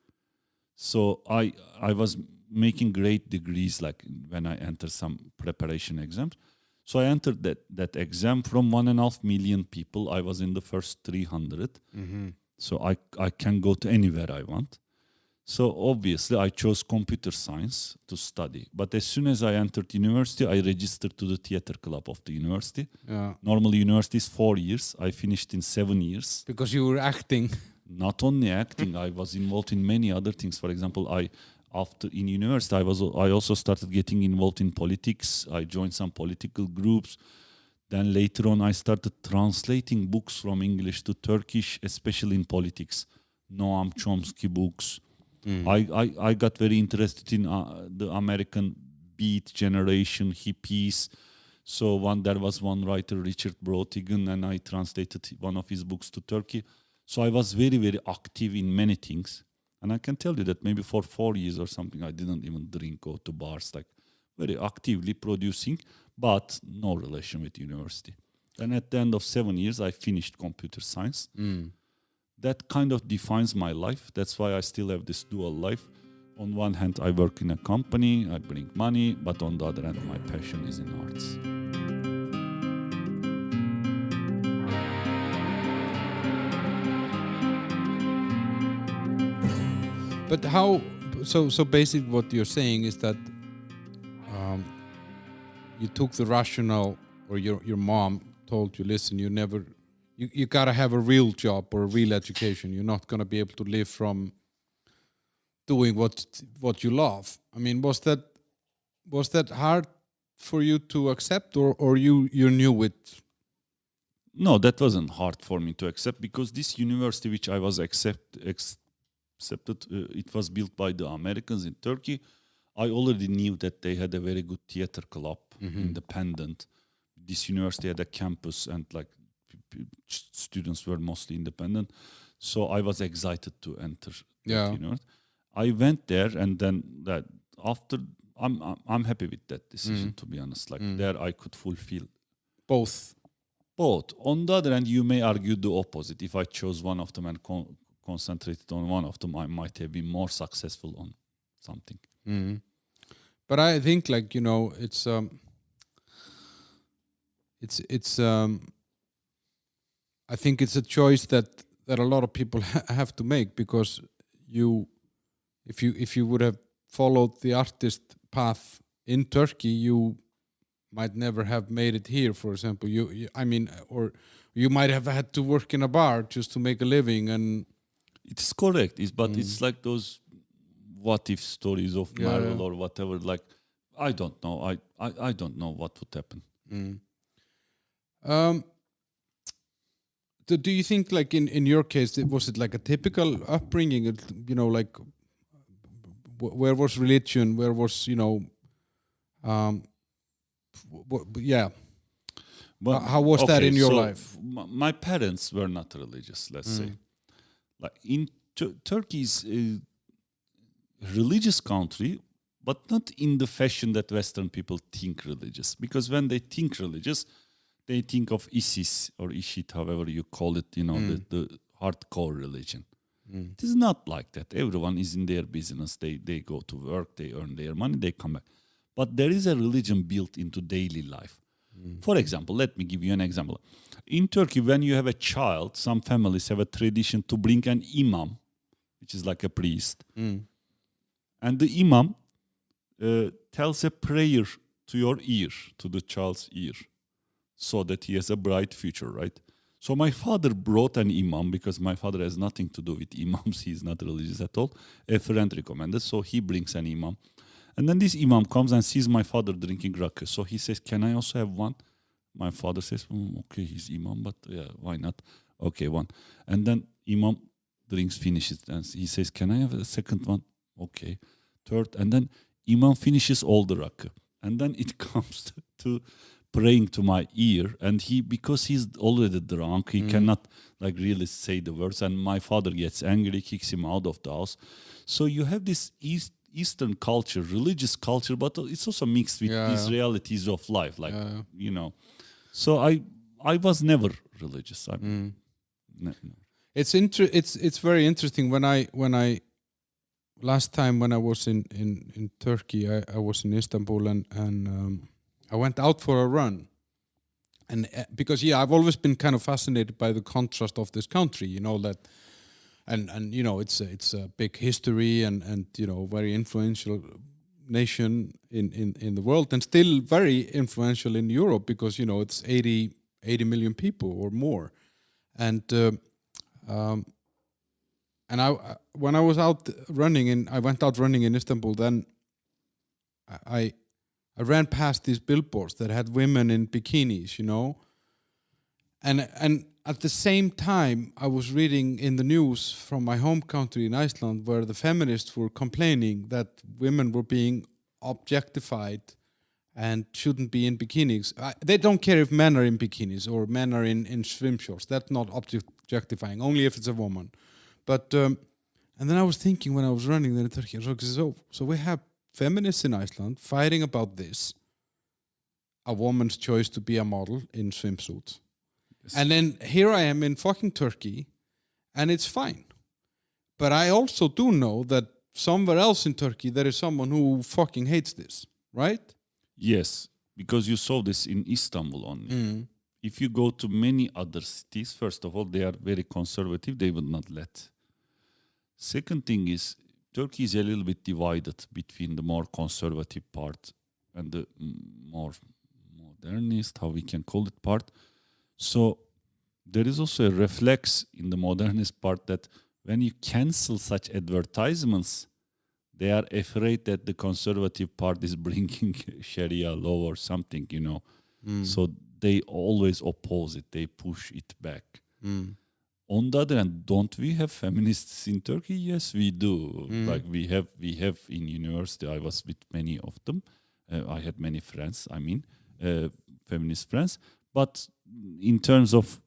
So I was making great degrees, like when I entered some preparation exams. So I entered that exam from 1.5 million people. I was in the first 300. So I can go to anywhere I want. So obviously I chose computer science to study. But as soon as I entered university, I registered to the theater club of the university. Yeah. Normally university is 4 years. I finished in 7 years. Because you were acting. Not only acting, I was involved in many other things. For example, after in university, I also started getting involved in politics. I joined some political groups. Then later on, I started translating books from English to Turkish, especially in politics. Noam Chomsky books. I got very interested in the American Beat generation, hippies. So there was one writer, Richard Brautigan, and I translated one of his books to Turkey. So I was very, very active in many things. And I can tell you that maybe for 4 years or something, I didn't even drink, go to bars, like very actively producing, but no relation with university. And at the end of 7 years, I finished computer science. That kind of defines my life. That's why I still have this dual life. On one hand, I work in a company, I bring money, but on the other hand, my passion is in arts. But how? So basically, what you're saying is that you took the rationale, or your mom told you, listen, you gotta have a real job or a real education. You're not gonna be able to live from doing what you love. I mean, was that hard for you to accept, or you knew it? No, that wasn't hard for me to accept, because this university which I was accepted, it was built by the Americans in Turkey. I already knew that they had a very good theater club, independent. This university had a campus, and like students were mostly independent. So I was excited to enter that university. I went there, and then I'm happy with that decision, to be honest. Like there I could fulfill Both. On the other hand, you may argue the opposite. If I chose one of them and concentrated on one of them, I might have been more successful on something. But I think, like, it's I think it's a choice that a lot of people have to make, because if you would have followed the artist path in Turkey, you might never have made it here. For example, or you might have had to work in a bar just to make a living. And it's correct. But it's like those what if stories of Marvel or whatever. Like, I don't know. I don't know what would happen. Do you think, like in your case, was it like a typical upbringing? Like where was religion? Where was But how was that in your life? My parents were not religious, let's say. Like in Turkey is a religious country, but not in the fashion that Western people think religious. Because when they think religious, they think of ISIS or ISHID, however you call it, the hardcore religion. It is not like that. Everyone is in their business. They go to work, they earn their money, they come back. But there is a religion built into daily life. For example, let me give you an example. In Turkey, when you have a child, some families have a tradition to bring an imam, which is like a priest. And the imam tells a prayer to your ear, to the child's ear, so that he has a bright future, right? So my father brought an imam, because my father has nothing to do with imams. He's not religious at all. A friend recommended, so he brings an imam. And then this imam comes and sees my father drinking rakı. So he says, can I also have one? My father says, okay, he's imam, but yeah, why not? Okay, one. And then imam drinks, finishes, and he says, can I have a second one? Okay. Third. And then imam finishes all the rakı. And then it comes to praying to my ear, and because he's already drunk, he cannot like really say the words, and my father gets angry, kicks him out of the house. So you have this Eastern culture, religious culture, but it's also mixed with these realities of life, like So I was never religious. It's very interesting. When I last time when I was in Turkey, I was in Istanbul, and I went out for a run, and because I've always been kind of fascinated by the contrast of this country. That and it's a big history and very influential nation in the world, and still very influential in Europe because it's 80 million people or more, and when I was out running I went out running in Istanbul, then I ran past these billboards that had women in bikinis, and at the same time I was reading in the news from my home country in Iceland where the feminists were complaining that women were being objectified and shouldn't be in bikinis. They don't care if men are in bikinis or men are in swim shorts. That's not objectifying, only if it's a woman. But and then I was thinking when I was running there in Turkey, so we have feminists in Iceland fighting about this, a woman's choice to be a model in swimsuits. Yes. And then here I am in fucking Turkey, and it's fine. But I also do know that somewhere else in Turkey there is someone who fucking hates this, right? Yes, because you saw this in Istanbul only. If you go to many other cities, first of all, they are very conservative. They will not let. Second thing is, Turkey is a little bit divided between the more conservative part and the more modernist, how we can call it, part. So there is also a reflex in the modernist part that when you cancel such advertisements, they are afraid that the conservative part is bringing Sharia law or something, So they always oppose it. They push it back. On the other hand, don't we have feminists in Turkey? Yes, we do. Like we have in university. I was with many of them. I had many friends. Feminist friends. But in terms of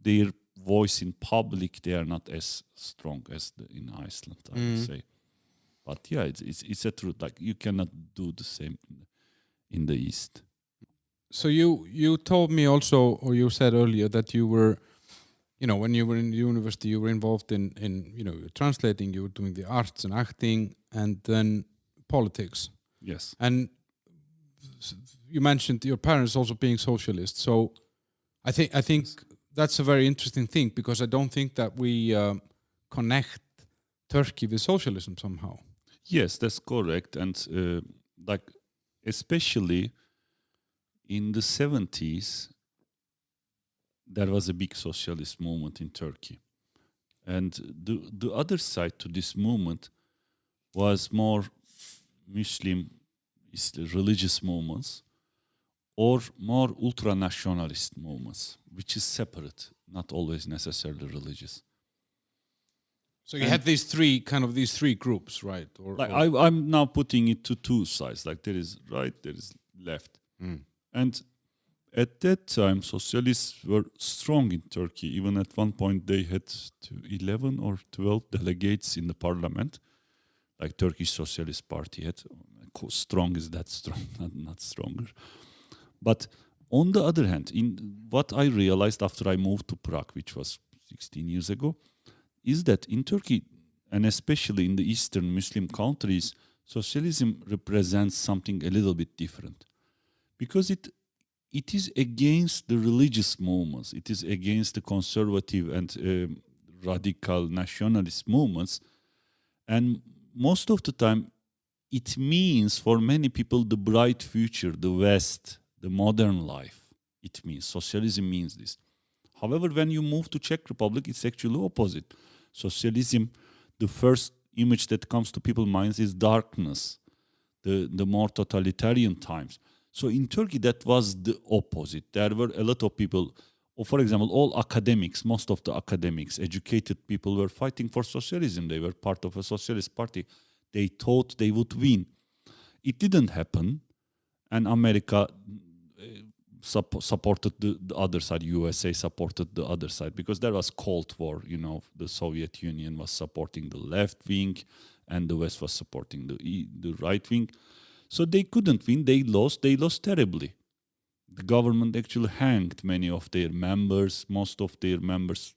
their voice in public, they are not as strong as in Iceland, I would say. But yeah, it's a truth. Like you cannot do the same in the East. So you told me also, or you said earlier that you were, when you were in university, you were involved in you're translating, you were doing the arts and acting, and then politics. Yes. And you mentioned your parents also being socialists. So I think yes. That's a very interesting thing because I don't think that we connect Turkey with socialism somehow. Yes, that's correct. And especially in the 70s, there was a big socialist movement in Turkey. And the other side to this movement was more Muslim religious movements or more ultra-nationalist movements, which is separate, not always necessarily religious. So you had these three groups, right? I'm now putting it to two sides. Like there is right, there is left. And at that time, socialists were strong in Turkey. Even at one point, they had 11 or 12 delegates in the parliament. Like Turkish Socialist Party had. Strong is that strong, not stronger. But on the other hand, in what I realized after I moved to Prague, which was 16 years ago, is that in Turkey, and especially in the Eastern Muslim countries, socialism represents something a little bit different. Because it is against the religious movements, it is against the conservative and radical nationalist movements, and most of the time, it means for many people the bright future, the West, the modern life. It means socialism means this. However, when you move to Czech Republic, it's actually opposite. Socialism, the first image that comes to people's minds is darkness, the more totalitarian times. So in Turkey, that was the opposite. There were a lot of people, or for example, all academics, most of the academics, educated people were fighting for socialism. They were part of a socialist party. They thought they would win. It didn't happen, and America supported the other side. USA supported the other side because there was Cold War. The Soviet Union was supporting the left wing, and the West was supporting the right wing. So they couldn't win. They lost. They lost terribly. The government actually hanged many of their members. Most of their members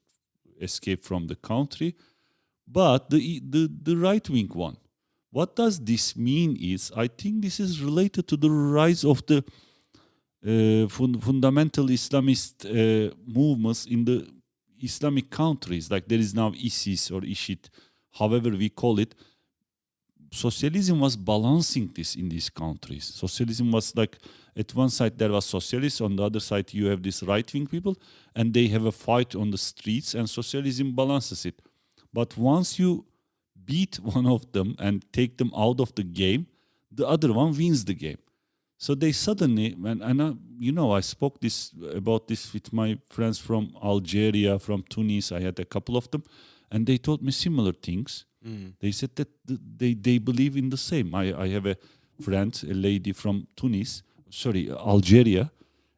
escaped from the country, but the right wing won. What does this mean is, I think this is related to the rise of the fundamental Islamist movements in Islamic countries, like there is now ISIS or ISHID, however we call it, socialism was balancing this in these countries. Socialism was like, at one side there was socialists, on the other side you have these right-wing people, and they have a fight on the streets, and socialism balances it. But once you beat one of them and take them out of the game, the other one wins the game. So they suddenly, I spoke about this with my friends from Algeria, from Tunis. I had a couple of them, and they told me similar things. They said that they believe in the same. I have a friend, a lady from Algeria.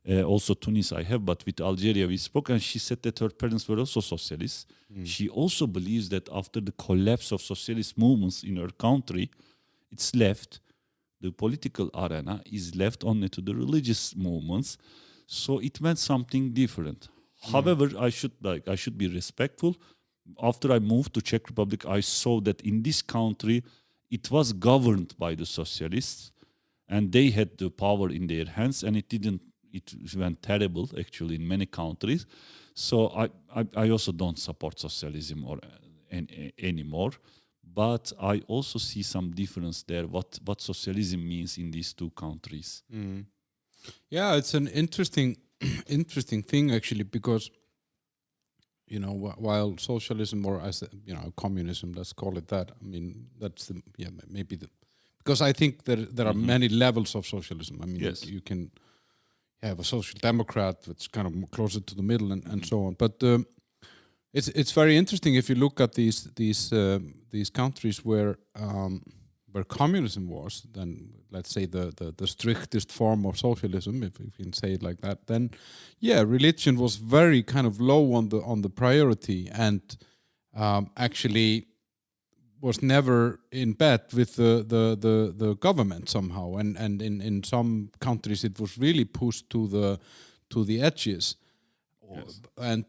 Also Tunis I have, but with Algeria we spoke, and she said that her parents were also socialists. She also believes that after the collapse of socialist movements in her country, it's left, the political arena is left only to the religious movements. So it meant something different. However, I should be respectful. After I moved to Czech Republic, I saw that in this country, it was governed by the socialists, and they had the power in their hands, and it went terrible actually in many countries. So I also don't support socialism anymore. But I also see some difference there, what socialism means in these two countries. Yeah, it's an interesting thing actually, because while socialism, or as communism, let's call it that. I mean, that's because I think there are many levels of socialism. I mean, yes, you can have a social democrat that's kind of closer to the middle and so on. But it's very interesting if you look at these countries where communism was, then let's say the strictest form of socialism, if you can say it like that, then religion was very kind of low on the priority, and actually was never in bed with the government somehow, and in some countries it was really pushed to the edges. Yes. And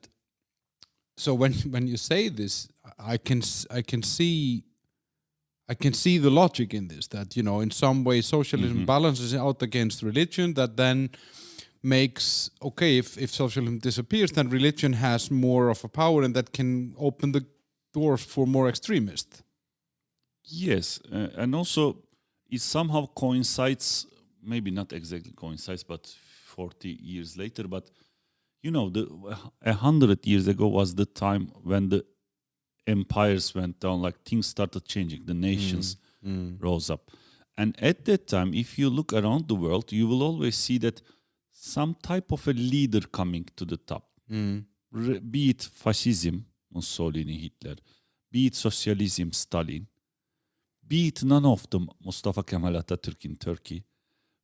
so when you say this, I can see the logic in this, that in some way socialism balances out against religion, that then makes, okay, if socialism disappears, then religion has more of a power, and that can open the doors for more extremists. Yes, and also it somehow coincides, maybe not exactly coincides, but 40 years later, but 100 years ago was the time when the empires went down, like things started changing, the nations rose up. And at that time, if you look around the world, you will always see that some type of a leader coming to the top. Be it fascism, Mussolini, Hitler, be it socialism, Stalin, be it none of them, Mustafa Kemal Atatürk in Turkey,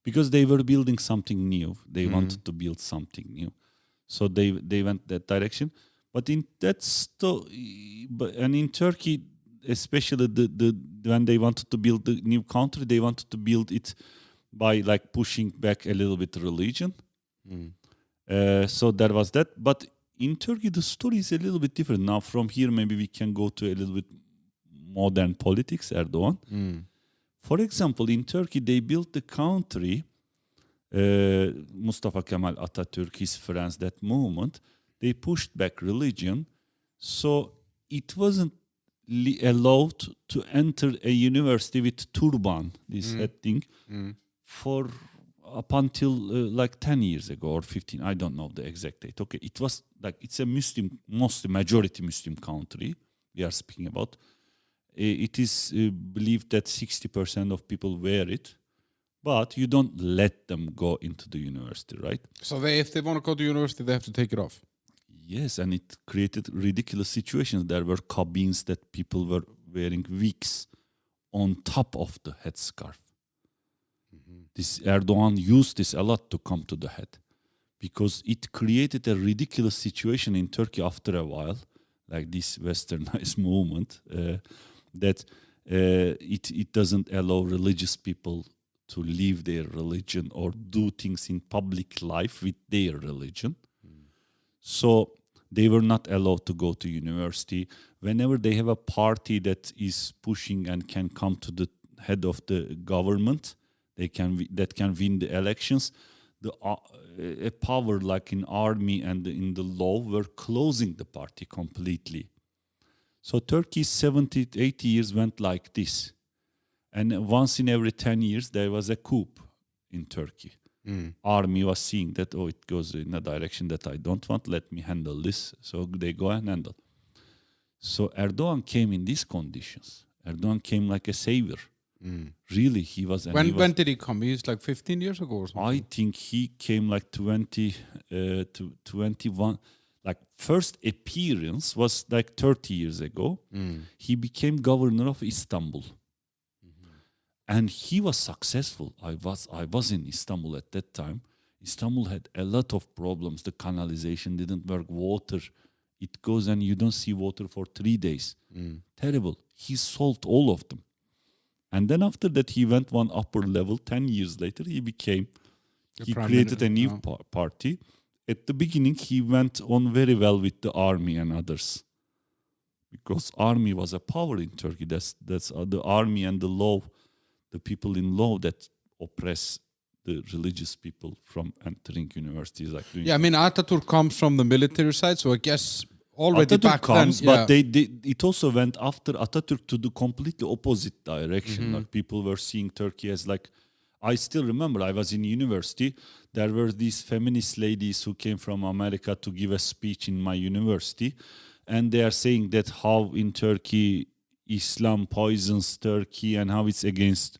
because they were building something new. They wanted to build something new. So they went that direction. But in Turkey, especially when they wanted to build the new country, they wanted to build it by like pushing back a little bit religion. So there was that. But in Turkey, the story is a little bit different. Now from here, maybe we can go to a little bit modern politics, Erdogan. For example, in Turkey, they built the country, Mustafa Kemal Atatürk, his friends, that movement, they pushed back religion. So it wasn't allowed to enter a university with turban, this head thing, for up until like 10 years ago or 15. I don't know the exact date. Okay, it was like, it's a Muslim, mostly majority Muslim country we are speaking about. It is believed that 60% of people wear it, but you don't let them go into the university, right? So if they want to go to university, they have to take it off. Yes, and it created ridiculous situations. There were cabins that people were wearing wigs on top of the headscarf. This Erdogan used this a lot to come to the head, because it created a ridiculous situation in Turkey after a while, like this westernized movement, that it doesn't allow religious people to live their religion or do things in public life with their religion. So they were not allowed to go to university. Whenever they have a party that is pushing and can come to the head of the government, that can win the elections, a power like in army and in the law were closing the party completely. So Turkey's 70, 80 years went like this. And once in every 10 years, there was a coup in Turkey. Army was seeing that, oh, it goes in a direction that I don't want, let me handle this. So they go and handle. So Erdogan came in these conditions. Erdogan came like a savior. Really, he was. And when did he come? He's like 15 years ago or something. I think he came like 21. Like first appearance was like 30 years ago. He became governor of Istanbul, and he was successful. I was in Istanbul at that time. Istanbul had a lot of problems. The canalization didn't work. Water, it goes and you don't see water for 3 days. Terrible. He solved all of them. And then after that, he went one upper level. 10 years later, he created a new party. At the beginning, he went on very well with the army and others. Because army was a power in Turkey. That's the army and the law, the people in law that oppress the religious people from entering universities. Like I mean, Ataturk comes from the military side, so I guess already Ataturk back comes, then, but it also went after Ataturk to the completely opposite direction. Like people were seeing Turkey as like, I still remember I was in university. There were these feminist ladies who came from America to give a speech in my university, and they are saying that how in Turkey Islam poisons Turkey and how it's against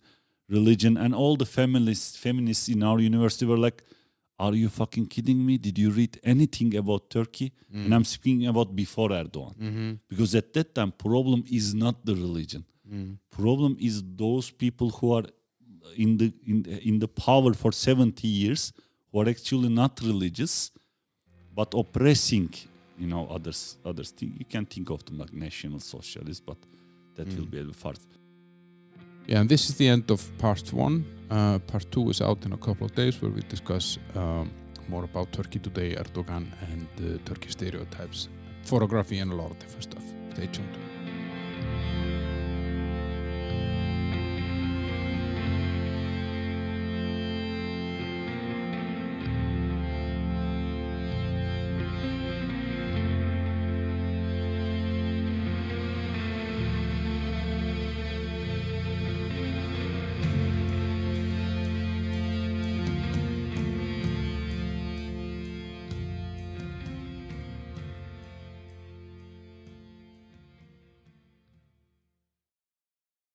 religion. And all the feminists in our university were like, are you fucking kidding me? Did you read anything about Turkey? And I'm speaking about before Erdogan. Because at that time, problem is not the religion. Problem is those people who are in the power for 70 years, who are actually not religious, but oppressing, others. You can think of them like national socialists, but that will be a far. Yeah, and this is the end of part 1. Part 2 is out in a couple of days, where we discuss more about Turkey today, Erdogan, and Turkish stereotypes, photography, and a lot of different stuff. Stay tuned.